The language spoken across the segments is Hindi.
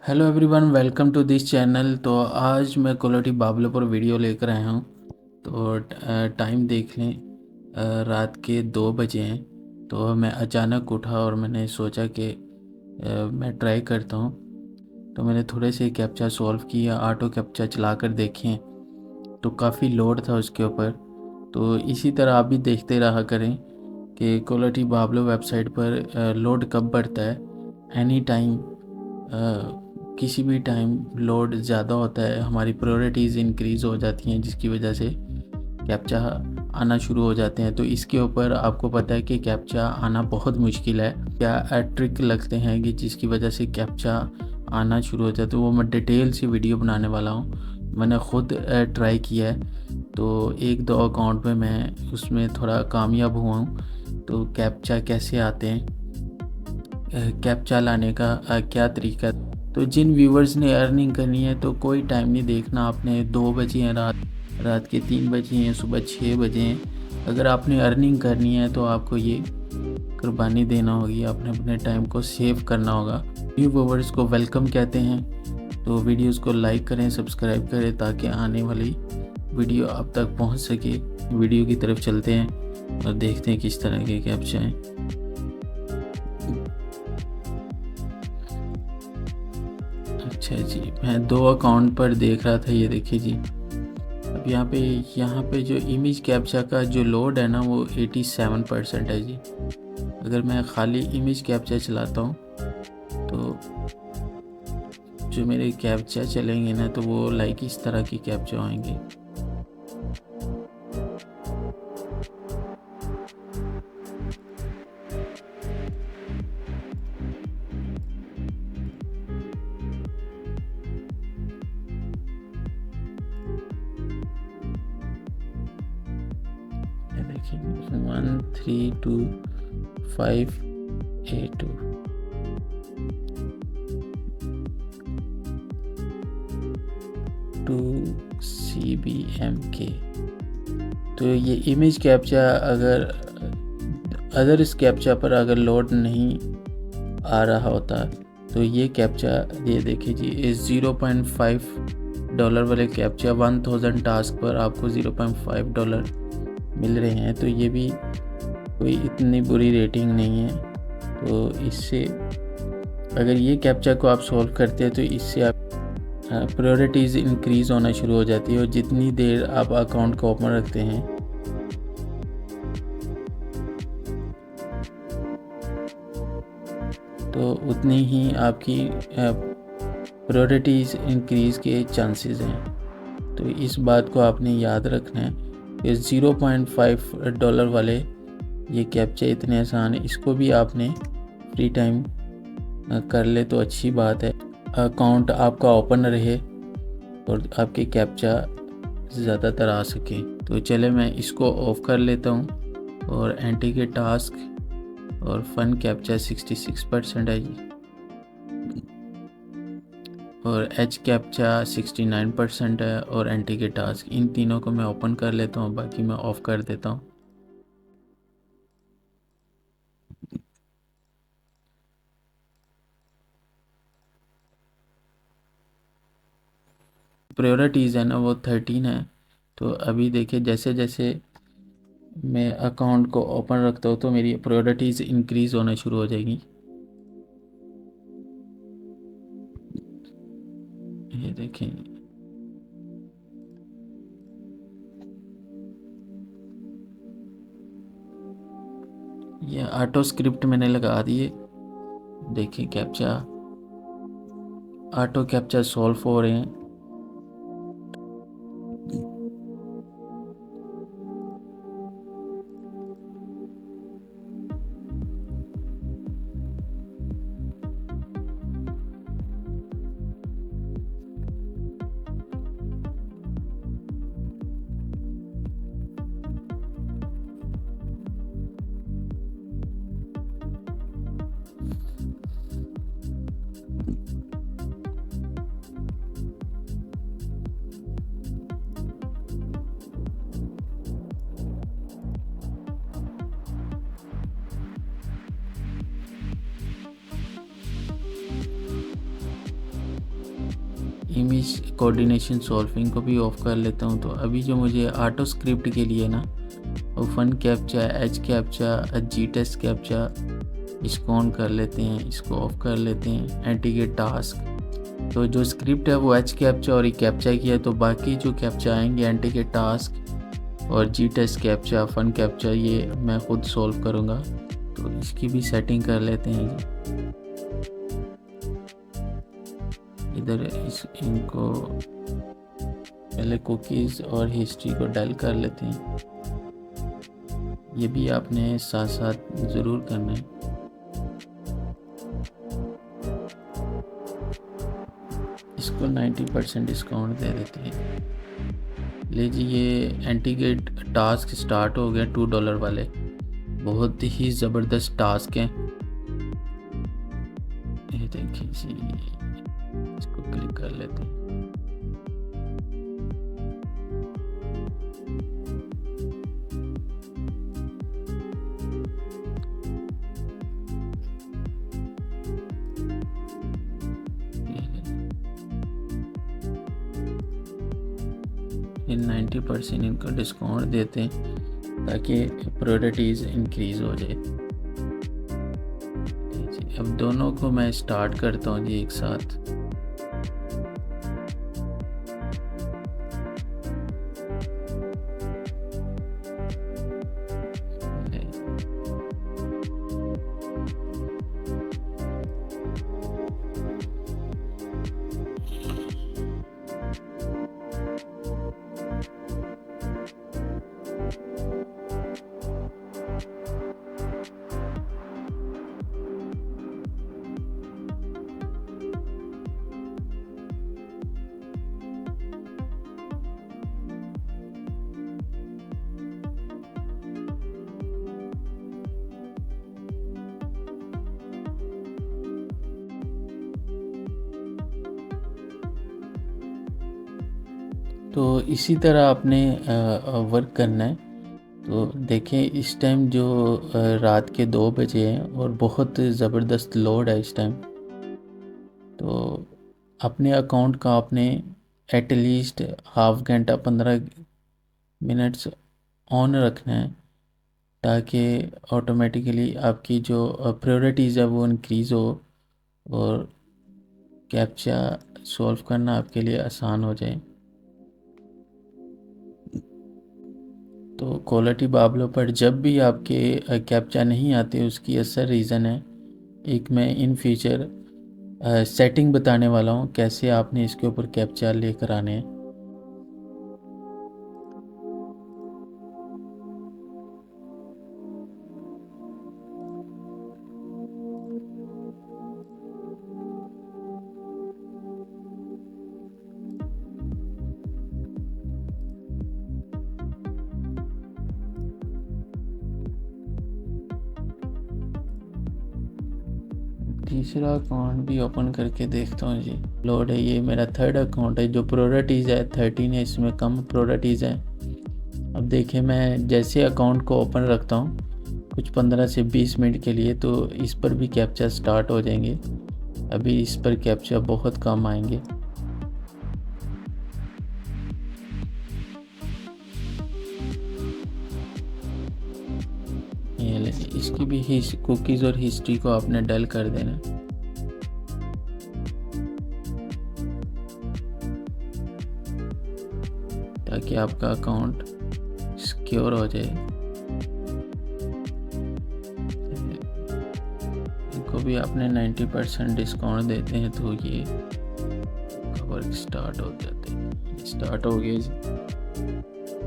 Hello everyone, welcome to this channel. तो आज मैं क्वालिटी बाबले पर वीडियो लेकर आया हूँ। तो टाइम देख लें, रात के 2 बजे हैं। तो मैं अचानक उठा और मैंने सोचा कि मैं ट्राई करता हूँ। तो मैंने थोड़े से कैप्चा सॉल्व किया, ऑटो कैप्चा चला कर देखें तो काफ़ी लोड था उसके ऊपर। तो इसी तरह आप भी देखते रहा करें कि क्वालिटी बाबलो वेबसाइट पर लोड कब बढ़ता है। एनी टाइम, किसी भी टाइम लोड ज़्यादा होता है, हमारी प्रायोरिटीज़ इंक्रीज़ हो जाती हैं, जिसकी वजह से कैप्चा आना शुरू हो जाते हैं। तो इसके ऊपर आपको पता है कि कैप्चा आना बहुत मुश्किल है। क्या ट्रिक लगते हैं कि जिसकी वजह से कैप्चा आना शुरू हो जाता है, तो वो मैं डिटेल से वीडियो बनाने वाला हूँ। मैंने ख़ुद ट्राई किया है, तो 1-2 अकाउंट पे मैं उसमें थोड़ा कामयाब हुआ हूँ। तो कैप्चा कैसे आते हैं, कैप्चा लाने का क्या तरीका। तो जिन व्यूवर्स ने अर्निंग करनी है तो कोई टाइम नहीं देखना आपने। 2 बजे हैं, रात के 3 बजे हैं, सुबह 6 बजे हैं। अगर आपने अर्निंग करनी है तो आपको ये कुर्बानी देना होगी, आपने अपने टाइम को सेव करना होगा। न्यू व्यूवर्स को वेलकम कहते हैं। तो वीडियोस को लाइक करें, सब्सक्राइब करें ताकि आने वाली वीडियो आप तक पहुंच सके। वीडियो की तरफ चलते हैं और देखते हैं किस तरह के कैप्चा हैं। अच्छा जी, मैं 2 अकाउंट पर देख रहा था। ये देखिए जी, अब यहाँ पे जो इमेज कैप्चा का जो लोड है ना, वो 87% है जी। अगर मैं खाली इमेज कैप्चा चलाता हूँ तो जो मेरे कैप्चा चलेंगे ना, तो वो लाइक इस तरह की कैप्चा आएंगे। ये देखिए 1325A2 2CBMK। तो ये इमेज कैप्चा अगर अदर इस कैप्चा पर अगर लोड नहीं आ रहा होता तो ये कैप्चा, ये देखिए जी, इस $0.5 वाले कैप्चा 1000 टास्क पर आपको $0.5 मिल रहे हैं। तो ये भी कोई इतनी बुरी रेटिंग नहीं है। तो इससे अगर ये कैप्चा को आप सॉल्व करते हैं तो इससे आप प्रायोरिटीज़ इंक्रीज़ होना शुरू हो जाती है। और जितनी देर आप अकाउंट को ओपन रखते हैं तो उतनी ही आपकी प्रायोरिटीज़ इंक्रीज़ के चांसेस हैं। तो इस बात को आपने याद रखना है कि $0.5 वाले ये कैप्चा इतने आसान है, इसको भी आपने फ्री टाइम कर ले तो अच्छी बात है। अकाउंट आपका ओपन रहे और आपके कैप्चा ज़्यादातर आ सके। तो चले मैं इसको ऑफ कर लेता हूँ। और एंटी के टास्क और फन कैप्चा 66% है जी, और एच कैप्चा 69% है, और एंटी के टास्क। इन तीनों को मैं ओपन कर लेता हूँ, बाकी मैं ऑफ कर देता हूँ। प्रायोरिटीज़ है ना, वो 13 है। तो अभी देखिए, जैसे जैसे मैं अकाउंट को ओपन रखता हूँ तो मेरी प्रायोरिटीज़ इंक्रीज़ होना शुरू हो जाएगी। ये देखें, ये ऑटो स्क्रिप्ट मैंने लगा दिए। देखिए कैप्चा, ऑटो कैप्चा सॉल्व हो रहे हैं। इमेज कोऑर्डिनेशन सॉल्विंग को भी ऑफ कर लेता हूँ। तो अभी जो मुझे ऑटो स्क्रिप्ट के लिए ना वो फन कैप्चा, एच कैप्चा, जी टेस्ट कैप्चा, इसको ऑन कर लेते हैं, इसको ऑफ कर लेते हैं। एंटीगेट टास्क, तो जो स्क्रिप्ट है वो एच कैप्चा और ई कैप्चा की है, तो बाकी जो कैप्चा आएंगे एंटीगेट टास्क और जी टेस्ट कैप्चा, फन कैप्चा, ये मैं खुद सॉल्व करूँगा। तो इसकी भी सेटिंग कर लेते हैं जी। इधर इनको पहले कुकीज़ और हिस्ट्री को डल कर लेते हैं, ये भी आपने साथ साथ ज़रूर करना है। इसको 90% डिस्काउंट दे देते हैं। लीजिए, ये एंटीगेट टास्क स्टार्ट हो गया $2 वाले, बहुत ही ज़बरदस्त टास्क हैं। ये देखिए जी, इसको क्लिक कर लेते हैं। ये 90% इनको डिस्काउंट देते हैं ताकि प्रायोरिटीज़ इंक्रीज़ हो जाए। अब दोनों को मैं स्टार्ट करता हूँ जी एक साथ। तो इसी तरह आपने वर्क करना है। तो देखें, इस टाइम जो रात के 2 बजे हैं और बहुत ज़बरदस्त लोड है इस टाइम। तो अपने अकाउंट का आपने एटलीस्ट हाफ घंटा 15 मिनट्स ऑन रखना है, ताकि ऑटोमेटिकली आपकी जो प्रायोरिटीज़ है वो इंक्रीज़ हो और कैप्चा सॉल्व करना आपके लिए आसान हो जाए। तो क्वालिटी बाबलों पर जब भी आपके कैप्चा नहीं आते, उसकी असर रीज़न है। एक मैं इन फ्यूचर सेटिंग बताने वाला हूँ कैसे आपने इसके ऊपर कैप्चा लेकर आने हैं। तीसरा अकाउंट भी ओपन करके देखता हूँ जी। लोड है, ये मेरा थर्ड अकाउंट है। जो प्रायोरिटीज़ है 13 है, इसमें कम प्रायोरिटीज़ है। अब देखिए, मैं जैसे अकाउंट को ओपन रखता हूँ कुछ 15 से 20 मिनट के लिए, तो इस पर भी कैप्चा स्टार्ट हो जाएंगे। अभी इस पर कैप्चा बहुत कम आएंगे। ये इसकी भी कुकीज़ और हिस्ट्री को आपने डल कर देना, ताकि आपका अकाउंट सिक्योर हो जाए। इनको भी आपने 90% डिस्काउंट देते हैं, तो ये वर्क स्टार्ट हो जाते हैं। स्टार्ट हो गए जी।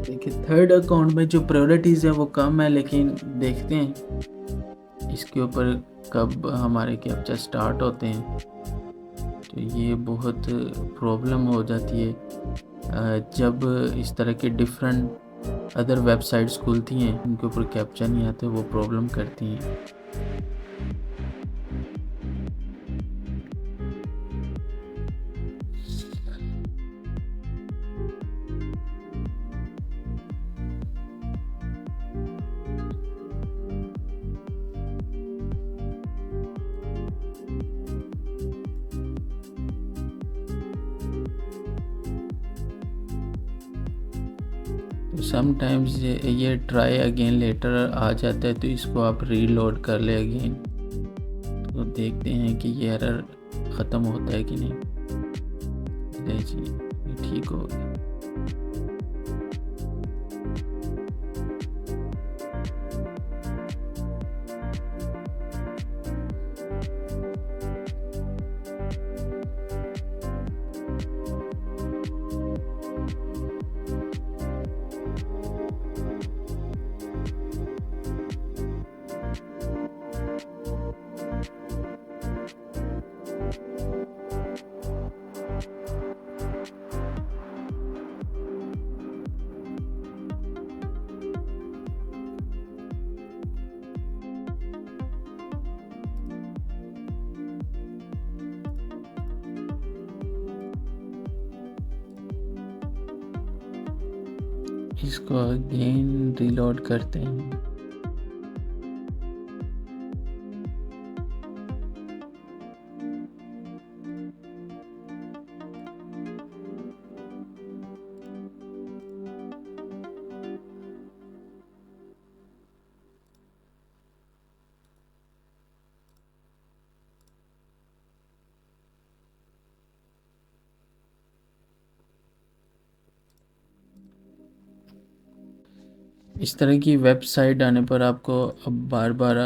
देखिए, थर्ड अकाउंट में जो प्रायोरिटीज़ है वो कम है, लेकिन देखते हैं इसके ऊपर कब हमारे कैप्चा स्टार्ट होते हैं। तो ये बहुत प्रॉब्लम हो जाती है जब इस तरह के डिफरेंट अदर वेबसाइट्स खुलती हैं, उनके ऊपर कैप्चा नहीं आते, वो प्रॉब्लम करती हैं। समटाइम्स ये ट्राई अगेन लेटर आ जाता है, तो इसको आप रीलोड कर ले अगेन, तो देखते हैं कि ये एरर ख़त्म होता है कि नहीं। जी ये ठीक हो गया। इसको अगेन रीलोड करते हैं। इस तरह की वेबसाइट आने पर आपको अब बार बार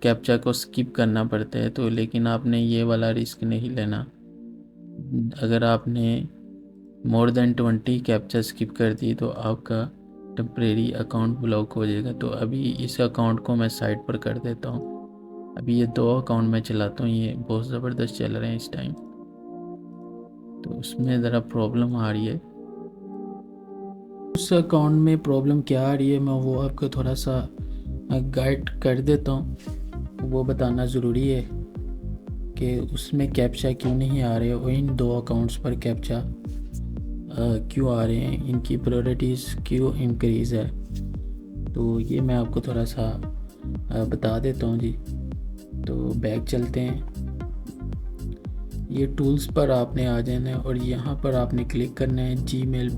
कैप्चा को स्किप करना पड़ता है, तो लेकिन आपने ये वाला रिस्क नहीं लेना। अगर आपने मोर देन 20 कैप्चा स्किप कर दी तो आपका टेम्परेरी अकाउंट ब्लॉक हो जाएगा। तो अभी इस अकाउंट को मैं साइड पर कर देता हूँ। अभी ये 2 अकाउंट मैं चलाता हूँ, ये बहुत ज़बरदस्त चल रहे हैं इस टाइम, तो उसमें ज़रा प्रॉब्लम आ रही है। उस अकाउंट में प्रॉब्लम क्या आ रही है मैं वो आपको थोड़ा सा गाइड कर देता हूँ। वो बताना ज़रूरी है कि उसमें कैप्चा क्यों नहीं आ रहे और इन 2 अकाउंट्स पर कैप्चा क्यों आ रहे हैं, इनकी प्रायोरिटीज़ क्यों इंक्रीज़ है। तो ये मैं आपको थोड़ा सा बता देता हूँ जी। तो बैक चलते हैं, ये टूल्स पर आपने आ जाना है और यहाँ पर आपने क्लिक करना है जीमेल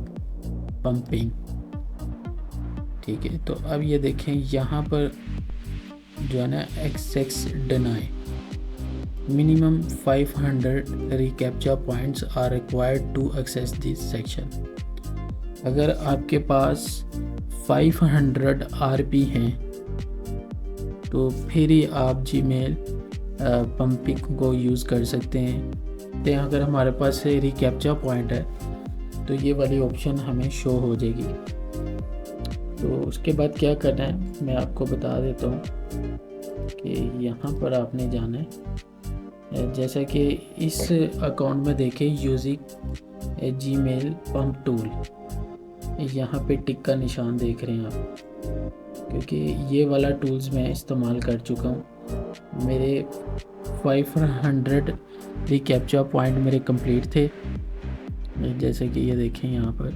पंपिंग। ठीक है, तो अब ये देखें यहाँ पर जो है ना access deny minimum 500 recaptcha points are required to access this section. अगर आपके पास 500 आरपी हैं तो फिर ही आप जीमेल पंपिंग को यूज़ कर सकते हैं। तो अगर हमारे पास रिकैप्चा पॉइंट है तो ये वाली ऑप्शन हमें शो हो जाएगी। तो उसके बाद क्या करना है मैं आपको बता देता हूँ कि यहाँ पर आपने जाना है, जैसा कि इस अकाउंट में देखें यूजिंग जीमेल पंप टूल, यहाँ पे टिक का निशान देख रहे हैं आप, क्योंकि ये वाला टूल्स मैं इस्तेमाल कर चुका हूँ। मेरे 500 रिकैप्चा पॉइंट मेरे कंप्लीट थे, जैसे कि ये देखें यहाँ पर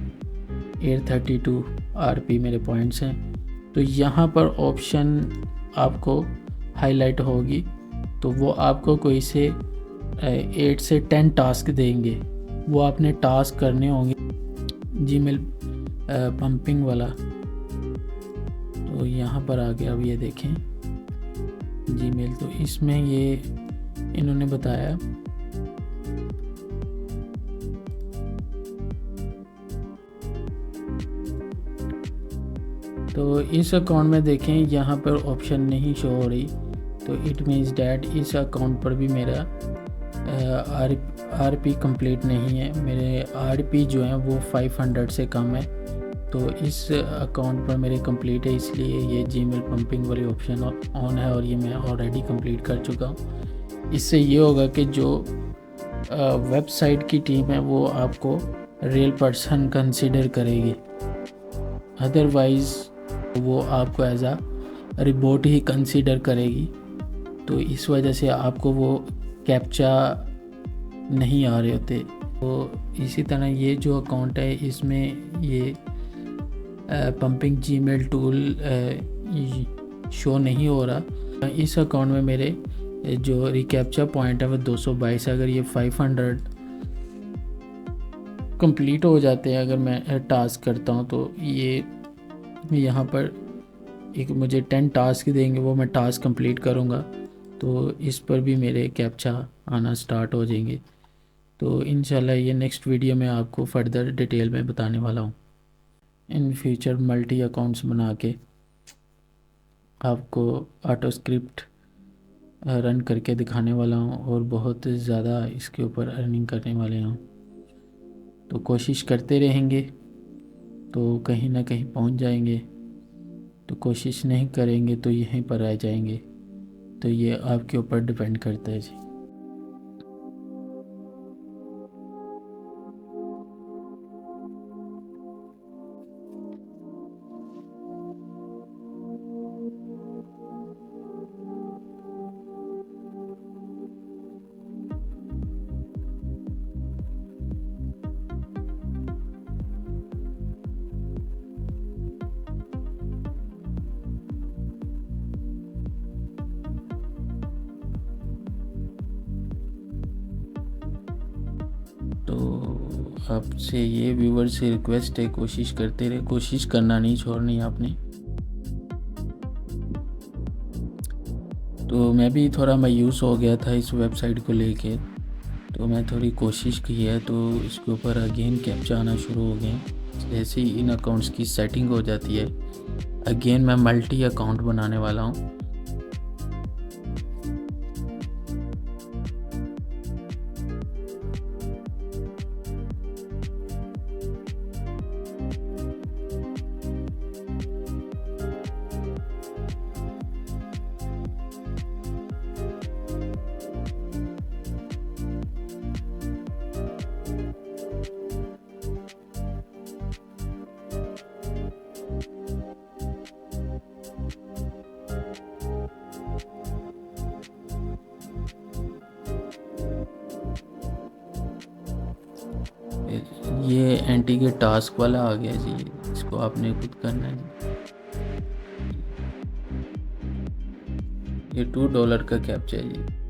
832 आरपी मेरे पॉइंट्स हैं। तो यहाँ पर ऑप्शन आपको हाईलाइट होगी, तो वो आपको कोई से 8 से 10 टास्क देंगे, वो आपने टास्क करने होंगे जीमेल पंपिंग वाला। तो यहाँ पर आ गया, अब ये देखें जीमेल, तो इसमें ये इन्होंने बताया तो इस अकाउंट में देखें यहाँ पर ऑप्शन नहीं शो हो रही, तो इट मीन्स डैट इस अकाउंट पर भी मेरा आरपी कंप्लीट नहीं है। मेरे आरपी जो हैं वो 500 से कम है, तो इस अकाउंट पर मेरे कंप्लीट है, इसलिए ये जीमेल पंपिंग वाली ऑप्शन ऑन है और ये मैं ऑलरेडी कंप्लीट कर चुका हूँ। इससे ये होगा कि जो वेबसाइट की टीम है वो आपको रियल पर्सन कंसिडर करेगी, अदरवाइज़ वो आपको एज आ रिबोट ही कंसीडर करेगी। तो इस वजह से आपको वो कैप्चा नहीं आ रहे होते। तो इसी तरह ये जो अकाउंट है इसमें ये पंपिंग जीमेल टूल शो नहीं हो रहा। इस अकाउंट में मेरे जो रिकैप्चा पॉइंट है वो 222 है। अगर ये 500 कंप्लीट हो जाते हैं अगर मैं टास्क करता हूँ। तो ये यहाँ पर एक मुझे 10 टास्क देंगे, वो मैं टास्क कंप्लीट करूँगा तो इस पर भी मेरे कैप्चा आना स्टार्ट हो जाएंगे। तो इंशाल्लाह ये नेक्स्ट वीडियो में आपको फर्दर डिटेल में बताने वाला हूँ। इन फ्यूचर मल्टी अकाउंट्स बना के आपको ऑटो स्क्रिप्ट रन करके दिखाने वाला हूँ और बहुत ज़्यादा इसके ऊपर अर्निंग करने वाले हूँ। तो कोशिश करते रहेंगे तो कहीं ना कहीं पहुँच जाएंगे, तो कोशिश नहीं करेंगे तो यहीं पर रह जाएंगे। तो ये आपके ऊपर डिपेंड करता है जी। तो आपसे ये व्यूवर से रिक्वेस्ट है, कोशिश करते रहे, कोशिश करना नहीं छोड़नी आपने। तो मैं भी थोड़ा मायूस हो गया था इस वेबसाइट को लेके, तो मैं थोड़ी कोशिश की है तो इसके ऊपर अगेन कैप्चा आना शुरू हो गए। जैसे ही इन अकाउंट्स की सेटिंग हो जाती है अगेन मैं मल्टी अकाउंट बनाने वाला हूँ। ये एंटी के टास्क वाला आ गया जी, इसको आपने खुद करना है जी। ये $2 का कैप्चा है जी।